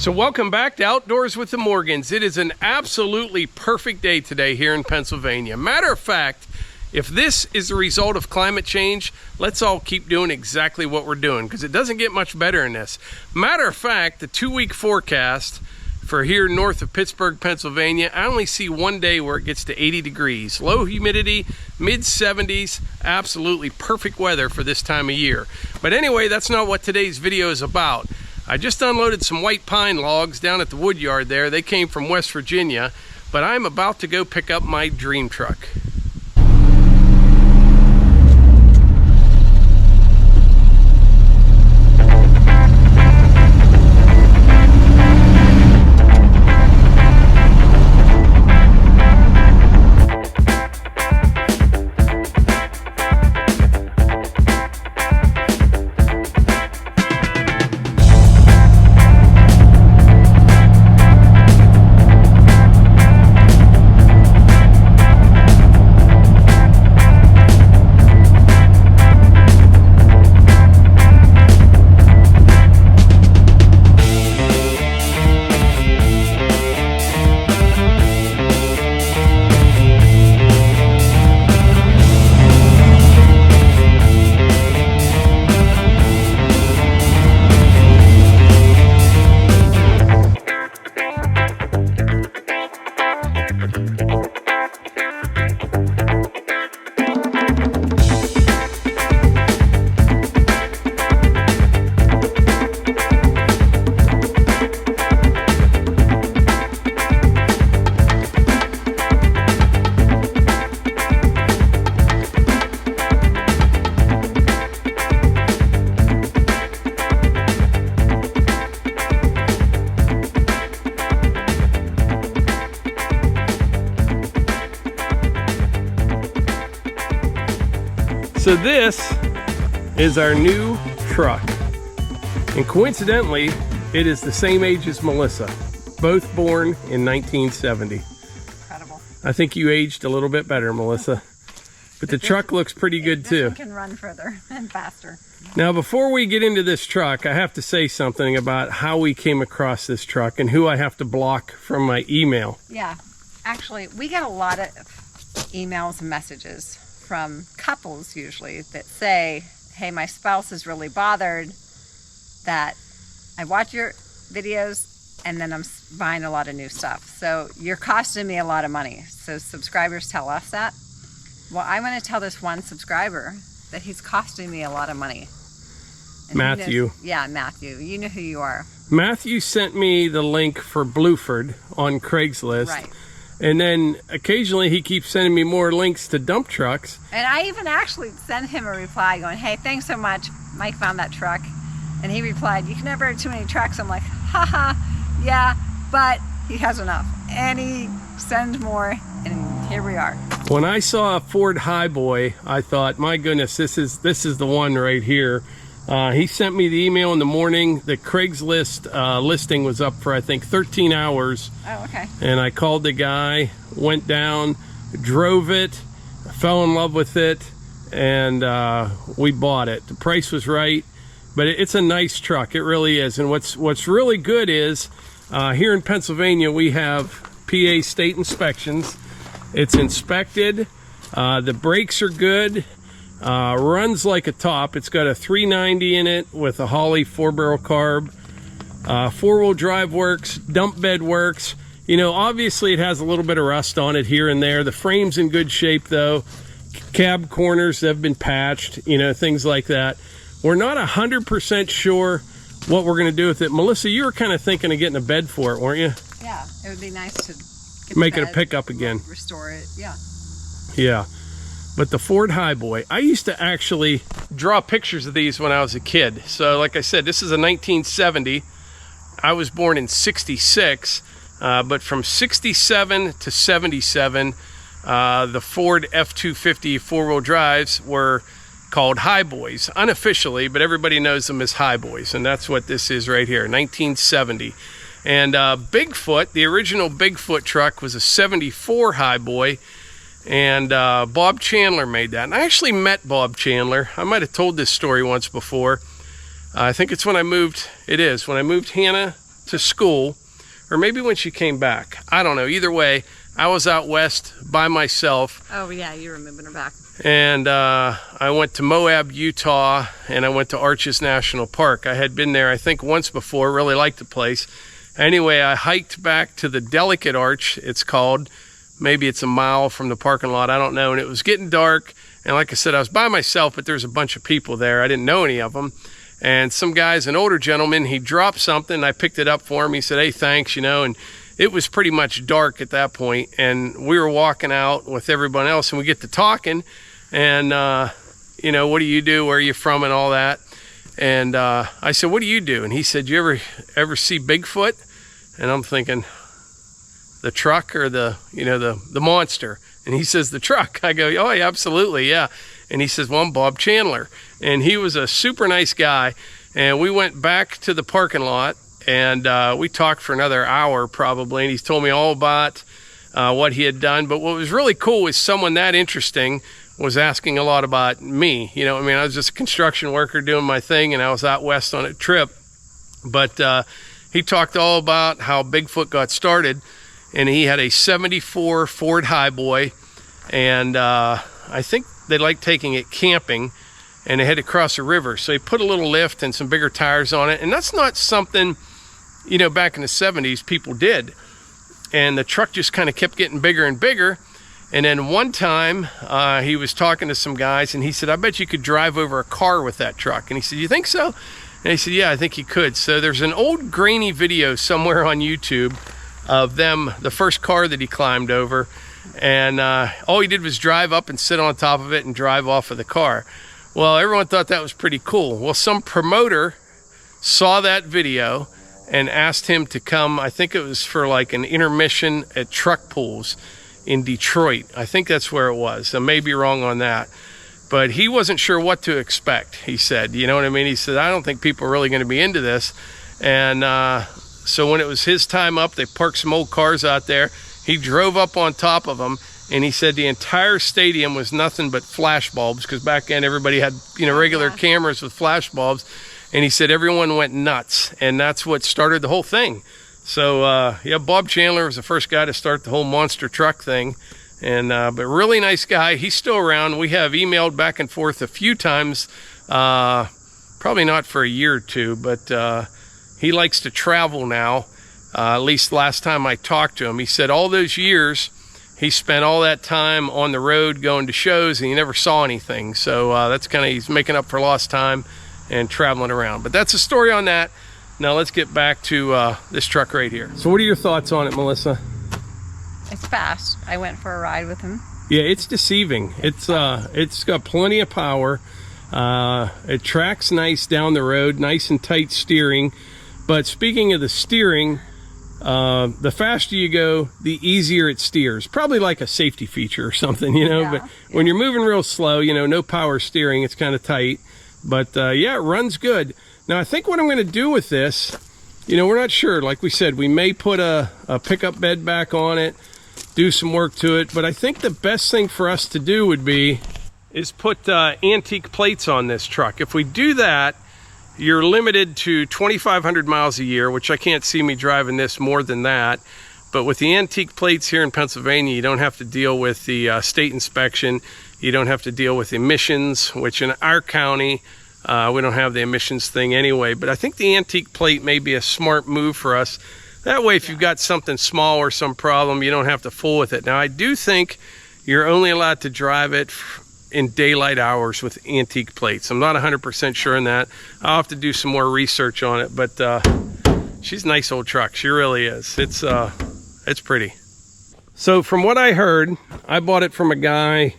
So welcome back to Outdoors with the Morgans. It is an absolutely perfect day today here in Pennsylvania. Matter of fact, if this is the result of climate change, let's all keep doing exactly what we're doing because it doesn't get much better than this. Matter of fact, the 2-week forecast for here north of Pittsburgh, Pennsylvania, I only see one day where it gets to 80 degrees. Low humidity, mid 70s, absolutely perfect weather for this time of year. But anyway, that's not what today's video is about. I just unloaded some white pine logs down at the wood yard there. They came from West Virginia, but I'm about to go pick up my dream truck. So this is our new truck, and coincidentally it is the same age as Melissa, both born in 1970. Incredible. I think you aged a little bit better, Melissa, but the truck looks pretty good too. This one can run further and faster. Now before we get into this truck, I have to say something about how we came across this truck and who I have to block from my email. Yeah, actually we get a lot of emails and messages from couples usually that say, hey, my spouse is really bothered that I watch your videos and then I'm buying a lot of new stuff. So you're costing me a lot of money. So subscribers tell us that. Well, I'm going to tell this one subscriber that he's costing me a lot of money. And Matthew. Yeah, Matthew. You know who you are. Matthew sent me the link for Blueford on Craigslist. Right. And then occasionally he keeps sending me more links to dump trucks. And I even actually sent him a reply going, hey, thanks so much. Mike found that truck. And he replied, you can never have too many trucks. I'm like, haha, yeah, but he has enough. And he sends more, and here we are. When I saw a Ford Highboy, I thought, my goodness, this is the one right here. He sent me the email in the morning. The Craigslist listing was up for, I think, 13 hours. Oh, okay. And I called the guy, went down, drove it, fell in love with it, and we bought it. The price was right, but it's a nice truck. It really is. And what's really good is here in Pennsylvania, we have PA state inspections. It's inspected. The brakes are good. Runs like a top. It's got a 390 in it with a Holley 4-barrel carb. 4-wheel drive works, dump bed works. You know, obviously it has a little bit of rust on it here and there. The frame's in good shape though. Cab corners have been patched, you know, things like that. We're not 100% sure what we're going to do with it. Melissa, you were kind of thinking of getting a bed for it, weren't you? Yeah, it would be nice to get make it a pickup again. Restore it, yeah. Yeah. But the Ford Highboy, I used to actually draw pictures of these when I was a kid. So like I said, this is a 1970. I was born in 66, but from 67 to 77, the Ford F-250 four-wheel drives were called Highboys, unofficially, but everybody knows them as Highboys, and that's what this is right here, 1970. And Bigfoot, the original Bigfoot truck was a 74 Highboy, and Bob Chandler made that. And I actually met Bob Chandler. I might have told this story once before. I think it's when I moved, when I moved Hannah to school, or maybe when she came back. I don't know. Either way, I was out west by myself. Oh yeah, you remember her back. And I went to Moab, Utah, and I went to Arches National Park. I had been there, I think, once before, really liked the place. Anyway, I hiked back to the Delicate Arch, it's called. Maybe it's a mile from the parking lot, I don't know. And it was getting dark, and like I said, I was by myself, but there's a bunch of people there. I didn't know any of them. And some guy's an older gentleman, he dropped something, I picked it up for him. He said, hey, thanks, you know, and it was pretty much dark at that point, and we were walking out with everyone else, and we get to talking, and you know, what do you do, where are you from, and all that. And I said, what do you do? And he said, you ever see Bigfoot? And I'm thinking, the truck or the, you know, the monster? And he says, the truck. I go, oh yeah, absolutely, yeah. And he says, well, I'm Bob Chandler. And he was a super nice guy, and we went back to the parking lot, and we talked for another hour probably, and he's told me all about what he had done. But what was really cool was someone that interesting was asking a lot about me. You know, I mean, I was just a construction worker doing my thing, and I was out west on a trip. But he talked all about how Bigfoot got started, and he had a 74 Ford Highboy, and I think they liked taking it camping, and they had to cross a river. So he put a little lift and some bigger tires on it, and that's not something, you know, back in the 70s people did. And the truck just kind of kept getting bigger and bigger. And then one time he was talking to some guys, and he said, I bet you could drive over a car with that truck. And he said, you think so? And he said, yeah, I think you could. So there's an old grainy video somewhere on YouTube of them, the first car that he climbed over, and all he did was drive up and sit on top of it and drive off of the car. Well, everyone thought that was pretty cool. Well, some promoter saw that video and asked him to come. I think it was for like an intermission at Truck Pools in Detroit. I think that's where it was. I may be wrong on that, but he wasn't sure what to expect, he said. You know what I mean? He said, I don't think people are really going to be into this. And so when it was his time up, they parked some old cars out there. He drove up on top of them, and he said the entire stadium was nothing but flash bulbs, because back then everybody had, you know, regular cameras with flash bulbs. And he said everyone went nuts, and that's what started the whole thing. So yeah, Bob Chandler was the first guy to start the whole monster truck thing. And but really nice guy. He's still around. We have emailed back and forth a few times, probably not for a year or two, but he likes to travel now. At least last time I talked to him, he said all those years he spent all that time on the road going to shows, and he never saw anything. So that's kind of, he's making up for lost time and traveling around. But that's a story on that. Now let's get back to this truck right here. So what are your thoughts on it, Melissa? It's fast. I went for a ride with him. Yeah, it's deceiving. It's got plenty of power. It tracks nice down the road, nice and tight steering. But speaking of the steering, the faster you go, the easier it steers. Probably like a safety feature or something, you know. Yeah, but when you're moving real slow, you know, no power steering, it's kind of tight. But yeah, it runs good. Now I think what I'm going to do with this, you know, we're not sure. Like we said, we may put a pickup bed back on it, do some work to it. But I think the best thing for us to do would be is put antique plates on this truck. If we do that, you're limited to 2,500 miles a year, which I can't see me driving this more than that. But with the antique plates here in Pennsylvania, you don't have to deal with the state inspection. You don't have to deal with emissions, which in our county, we don't have the emissions thing anyway. But I think the antique plate may be a smart move for us. That way, if you've got something small or some problem, you don't have to fool with it. Now, I do think you're only allowed to drive it in daylight hours with antique plates. I'm not 100% sure on that. I'll have to do some more research on it, but she's a nice old truck. She really is. It's pretty. So from what I heard, I bought it from a guy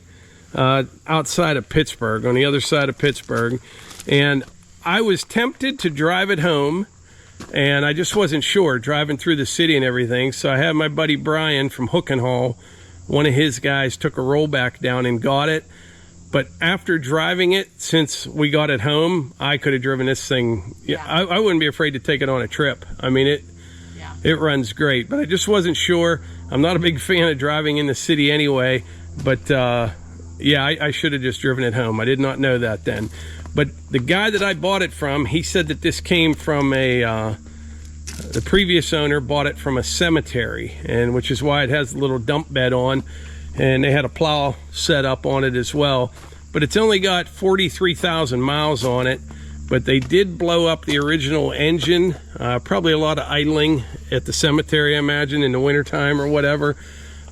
outside of Pittsburgh, on the other side of Pittsburgh, and I was tempted to drive it home, and I just wasn't sure, driving through the city and everything. So I had my buddy Brian from Hook and Haul, one of his guys took a rollback down and got it. But after driving it, since we got it home, I could have driven this thing. Yeah, I wouldn't be afraid to take it on a trip. I mean, it runs great, but I just wasn't sure. I'm not a big fan of driving in the city anyway, but yeah, I should have just driven it home. I did not know that then. But the guy that I bought it from, he said that this came from a The previous owner bought it from a cemetery, and which is why it has a little dump bed on, and they had a plow set up on it as well. But it's only got 43,000 miles on it. But they did blow up the original engine. Probably a lot of idling at the cemetery, I imagine, in the wintertime or whatever.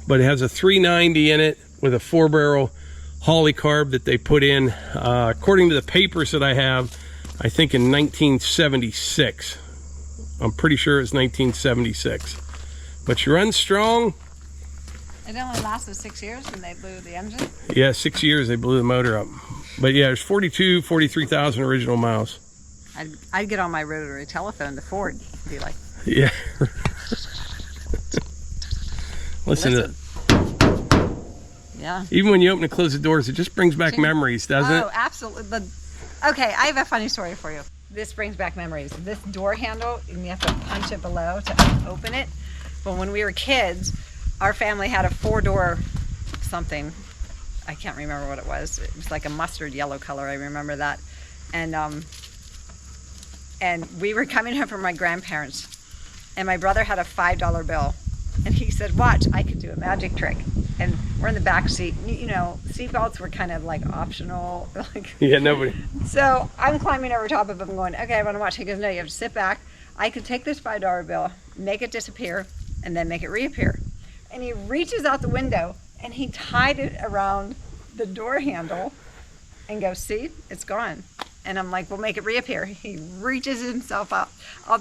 But it has a 390 in it with a 4-barrel Holly carb that they put in, according to the papers that I have, I think in 1976. I'm pretty sure it's 1976. But she runs strong. It only lasted 6 years when they blew the engine? Yeah, 6 years they blew the motor up. But yeah, there's 43,000 original miles. I'd get on my rotary telephone to Ford and be like... Yeah. Listen. Yeah. Even when you open and close the doors, it just brings back memories, doesn't it? Oh, absolutely. Okay, I have a funny story for you. This brings back memories. This door handle, and you have to punch it below to open it. But when we were kids, our family had a 4-door something. I can't remember what it was. It was like a mustard yellow color. I remember that. And we were coming home from my grandparents, and my brother had a $5 bill, and he said, "Watch, I could do a magic trick." And we're in the back seat. You know, seatbelts were kind of like optional. Yeah, nobody. So I'm climbing over top of him, going, "Okay, I want to watch." He goes, "No, you have to sit back. I could take this $5 bill, make it disappear, and then make it reappear." And he reaches out the window, and he tied it around the door handle and goes, "See, it's gone." And I'm like, "We'll make it reappear." He reaches himself out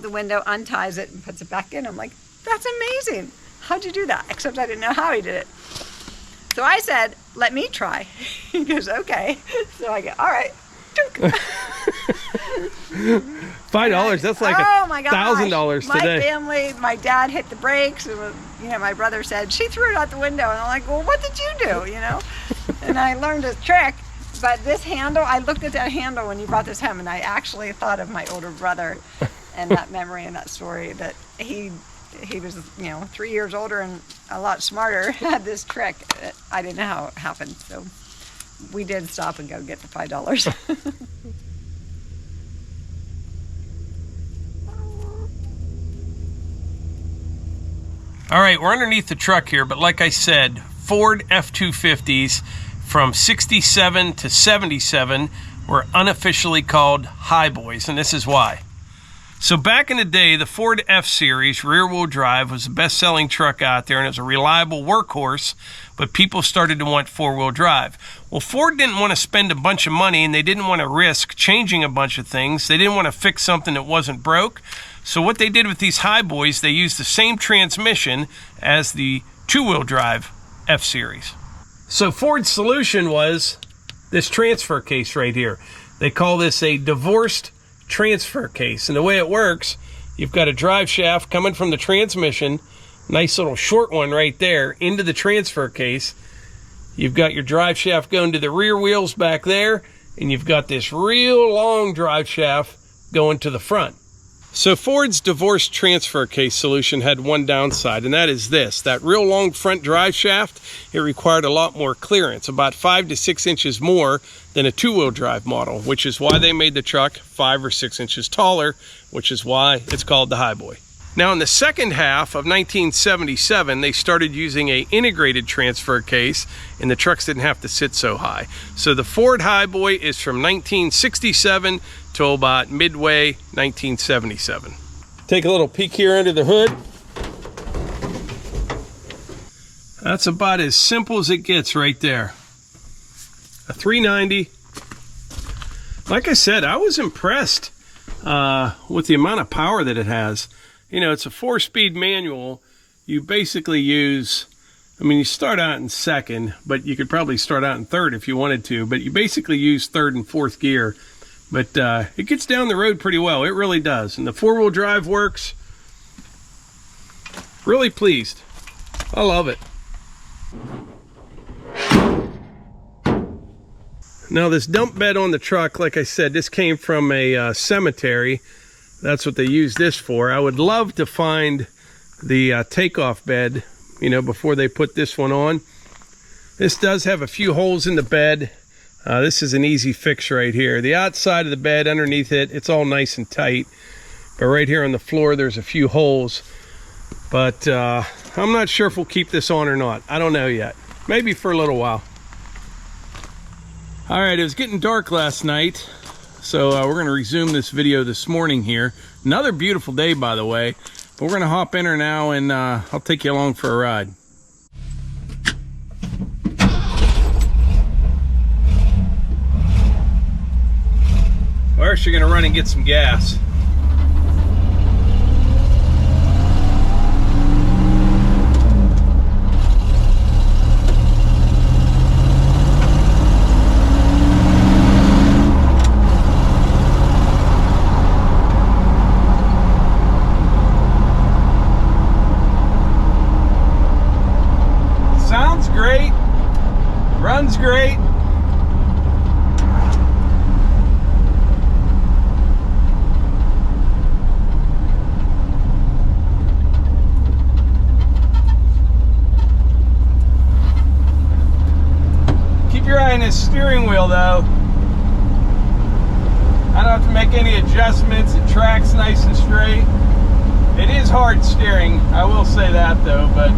the window, unties it, and puts it back in. I'm like, "That's amazing. How'd you do that?" Except I didn't know how he did it. So I said, "Let me try." He goes, "Okay." So I go, "All right." $5, that's like $1,000 today. My family, my dad hit the brakes. And, you know, my brother said, "She threw it out the window." And I'm like, "Well, what did you do?" You know? And I learned a trick. But this handle, I looked at that handle when you brought this home, and I actually thought of my older brother and that memory and that story that he was, you know, 3 years older and a lot smarter, had this trick. I didn't know how it happened. So we did stop and go get the $5. All right, we're underneath the truck here, but like I said, Ford F-250s from 67 to 77 were unofficially called highboys, and this is why. So back in the day, the Ford F-Series rear-wheel drive was the best-selling truck out there, and it was a reliable workhorse, but people started to want four-wheel drive. Well, Ford didn't want to spend a bunch of money, and they didn't want to risk changing a bunch of things. They didn't want to fix something that wasn't broke. So what they did with these highboys, they used the same transmission as the two-wheel drive F-Series. So Ford's solution was this transfer case right here. They call this a divorced transfer case. And the way it works, you've got a drive shaft coming from the transmission, nice little short one right there, into the transfer case. You've got your drive shaft going to the rear wheels back there, and you've got this real long drive shaft going to the front. So Ford's divorced transfer case solution had one downside, and that is this. That real long front drive shaft, it required a lot more clearance, about 5 to 6 inches more than a two-wheel drive model, which is why they made the truck 5 or 6 inches taller, which is why it's called the highboy. Now in the second half of 1977, they started using an integrated transfer case, and the trucks didn't have to sit so high. So the Ford highboy is from 1967 till about midway 1977. Take a little peek here under the hood. That's about as simple as it gets right there. A 390. Like I said, I was impressed with the amount of power that it has. You know, it's a 4-speed manual. You basically use, I mean, you start out in second, but you could probably start out in third if you wanted to, but you basically use third and fourth gear. But it gets down the road pretty well. It really does. And the four-wheel drive works. Really pleased. I love it. Now this dump bed on the truck, like I said, this came from a cemetery. That's what they use this for. I would love to find the takeoff bed, you know, before they put this one on. This does have a few holes in the bed. This is an easy fix right here. The outside of the bed, underneath it, it's all nice and tight. But right here on the floor, there's a few holes. But I'm not sure if we'll keep this on or not. I don't know yet. Maybe for a little while. All right, it was getting dark last night, so we're going to resume this video this morning here. Another beautiful day, by the way. But we're going to hop in her now, and I'll take you along for a ride. First, you're going to run and get some gas. Sounds great, runs great. Keep your eye on this steering wheel though. I don't have to make any adjustments. It tracks nice and straight. It is hard steering, I will say that though, but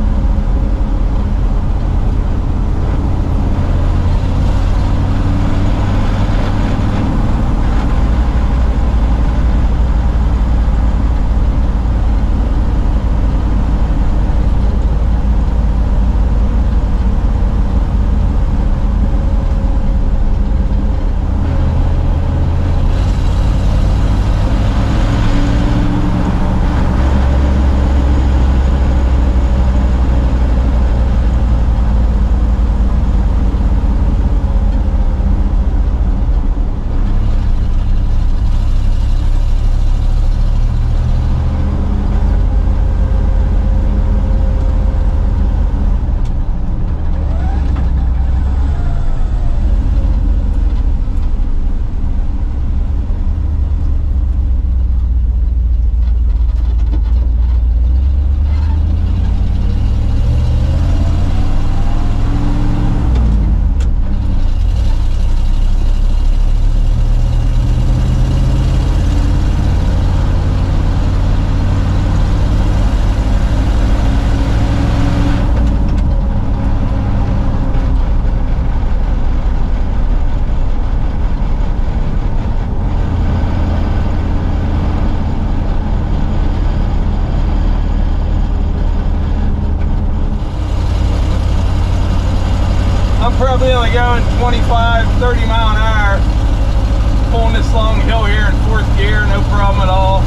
probably only going 25, 30 mile an hour. Pulling this long hill here in fourth gear, no problem at all.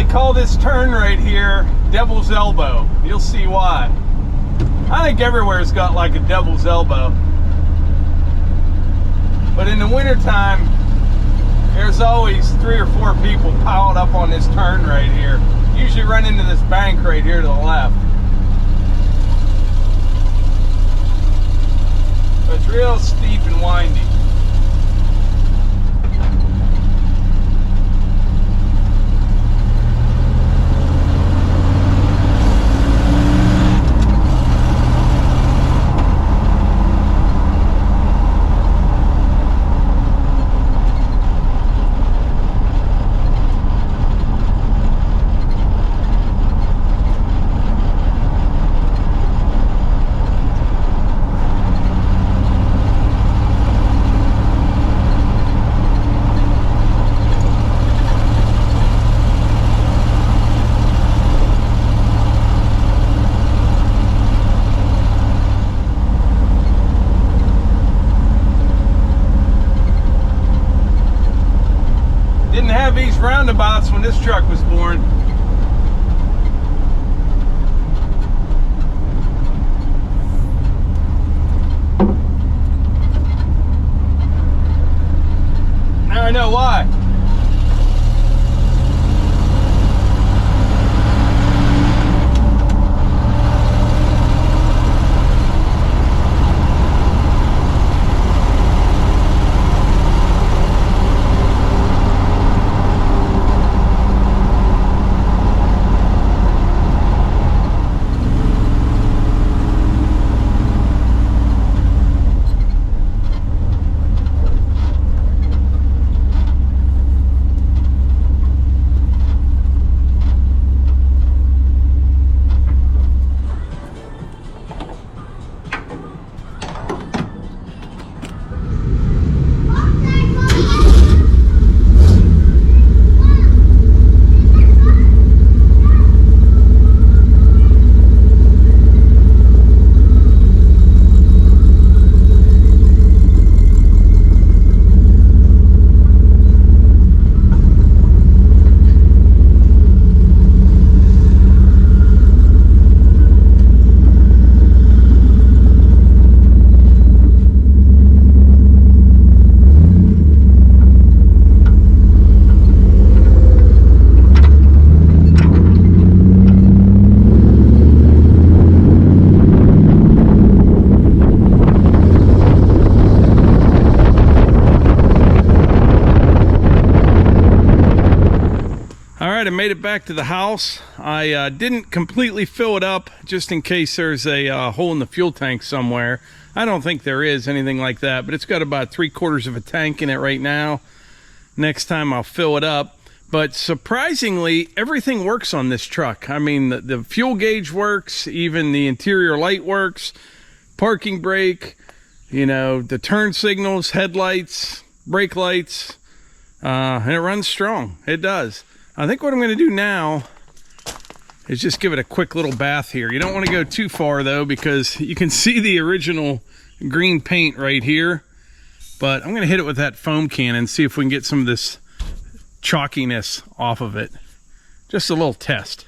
Call this turn right here Devil's Elbow. You'll see why. I think everywhere's got like a Devil's Elbow. But in the wintertime, there's always 3 or 4 people piled up on this turn right here. Usually run into this bank right here to the left. But it's real steep and windy. These roundabouts when this truck was born. Now I know why. it back to the house. I didn't completely fill it up just in case there's a hole in the fuel tank somewhere. I don't think there is anything like that, but it's got about 3/4 of a tank in it right now. Next time I'll fill it up. But surprisingly, everything works on this truck. I mean, the fuel gauge works, even the interior light works, parking brake, you know, the turn signals, headlights, brake lights, and it runs strong. It does. I think what I'm going to do now is just give it a quick little bath here. You don't want to go too far though, because you can see the original green paint right here. But I'm going to hit it with that foam cannon, see if we can get some of this chalkiness off of it. Just a little test.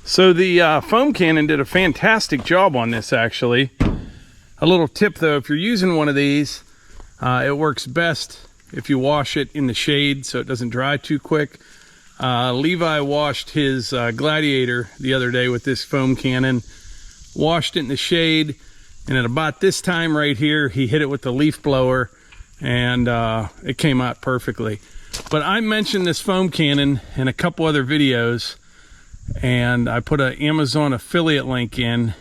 So the foam cannon did a fantastic job on this, actually. A little tip though, if you're using one of these, it works best if you wash it in the shade so it doesn't dry too quick. Levi washed his Gladiator the other day with this foam cannon, washed it in the shade, and at about this time right here, he hit it with the leaf blower, and it came out perfectly. But I mentioned this foam cannon in a couple other videos, and I put an Amazon affiliate link in,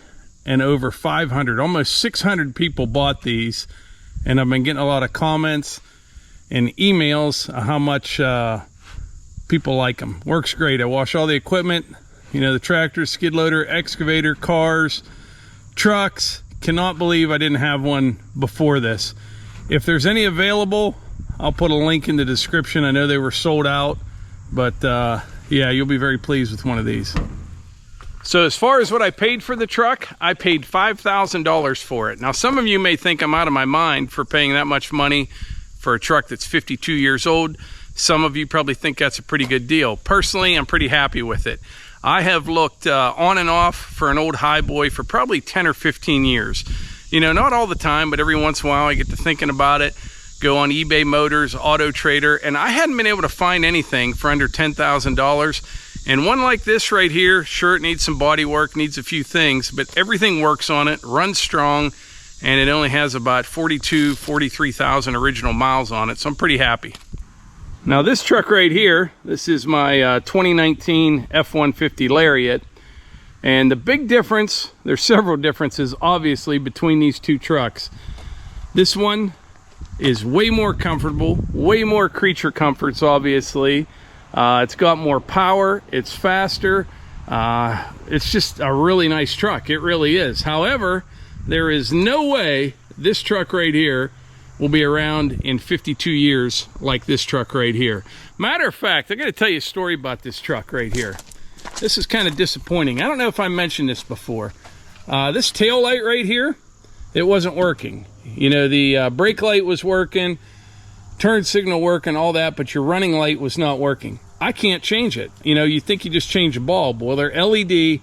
and over 500, almost 600 people bought these, and I've been getting a lot of comments and emails how much people like them. Works great. I wash all the equipment, you know, the tractor, skid loader, excavator, cars, trucks. Cannot believe I didn't have one before this. If there's any available, I'll put a link in the description. I know they were sold out, but yeah, you'll be very pleased with one of these. So as far as what I paid for the truck, I paid $5,000 for it. Now, some of you may think I'm out of my mind for paying that much money for a truck that's 52 years old. Some of you probably think that's a pretty good deal. Personally, I'm pretty happy with it. I have looked on and off for an old highboy for probably 10 or 15 years. You know, not all the time, but every once in a while I get to thinking about it. Go on eBay Motors, Auto Trader, and I hadn't been able to find anything for under $10,000. And one like this right here, sure, it needs some body work, needs a few things, but everything works on it, runs strong, and it only has about 43,000 original miles on it, so I'm pretty happy. Now this truck right here, this is my 2019 F-150 Lariat, and the big difference, there's several differences obviously between these two trucks. This one is way more comfortable, way more creature comforts obviously. It's got more power, it's faster, it's just a really nice truck, it really is. However, there is no way this truck right here will be around in 52 years like this truck right here. Matter of fact, I got to tell you a story about this truck right here. This is kind of disappointing. I don't know if I mentioned this before. This tail light right here, it wasn't working. You know, the brake light was working, turn signal working, all that, but your running light was not working. I can't change it. You know, you think you just change a bulb. Well, they're LED.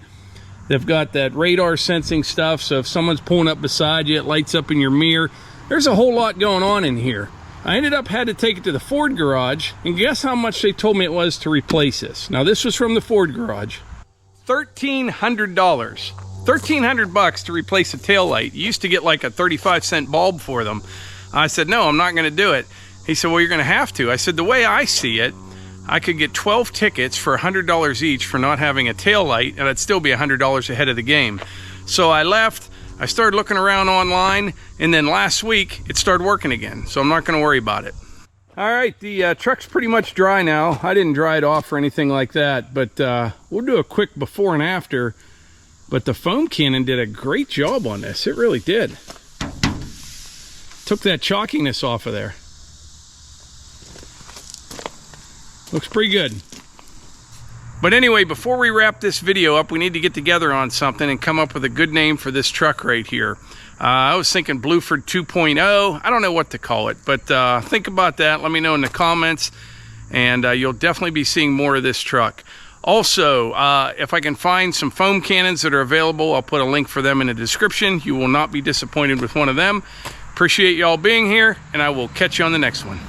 They've got that radar sensing stuff, so if someone's pulling up beside you, it lights up in your mirror. There's a whole lot going on in here. I ended up had to take it to the Ford garage, and guess how much they told me it was to replace this. Now, this was from the Ford garage. $1,300. $1,300 to replace a tail light. You used to get like a 35-cent bulb for them. I said, no, I'm not going to do it. He said, well, you're going to have to. I said, the way I see it, I could get 12 tickets for $100 each for not having a tail light, and I'd still be $100 ahead of the game. So I left, I started looking around online, and then last week it started working again. So I'm not gonna worry about it. All right, the truck's pretty much dry now. I didn't dry it off or anything like that, but we'll do a quick before and after. But the foam cannon did a great job on this. It really did. Took that chalkiness off of there. Looks pretty good. But anyway, before we wrap this video up, we need to get together on something and come up with a good name for this truck right here. I was thinking Blueford 2.0. I don't know what to call it, but think about that. Let me know in the comments, and you'll definitely be seeing more of this truck. Also, if I can find some foam cannons that are available, I'll put a link for them in the description. You will not be disappointed with one of them. Appreciate y'all being here, and I will catch you on the next one.